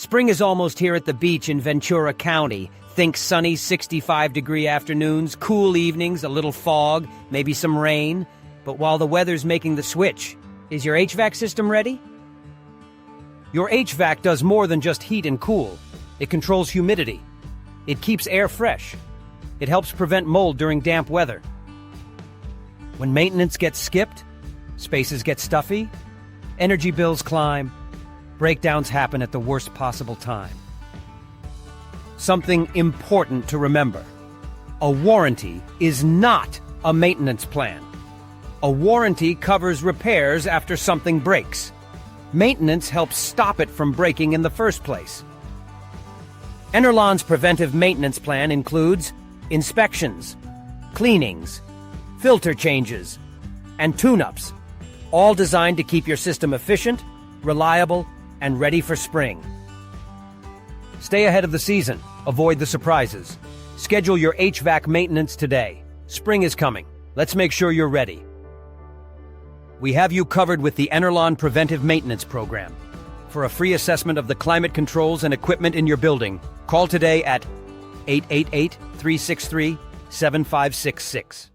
Spring is almost here at the beach in Ventura County. Think sunny 65-degree afternoons, cool evenings, a little fog, maybe some rain. But while the weather's making the switch, is your HVAC system ready? Your HVAC does more than just heat and cool. It controls humidity. It keeps air fresh. It helps prevent mold during damp weather. When maintenance gets skipped, spaces get stuffy, energy bills climb, breakdowns happen at the worst possible time. Something important to remember: a warranty is not a maintenance plan. A warranty covers repairs after something breaks. Maintenance helps stop it from breaking in the first place. Enerlon's preventive maintenance plan includes inspections, cleanings, filter changes, and tune-ups, all designed to keep your system efficient, reliable, and ready for spring. Stay ahead of the season. Avoid the surprises. Schedule your HVAC maintenance today. Spring is coming. Let's make sure you're ready. We have you covered with the Enerlon Preventive Maintenance Program. For a free assessment of the climate controls and equipment in your building, call today at 888-363-7566.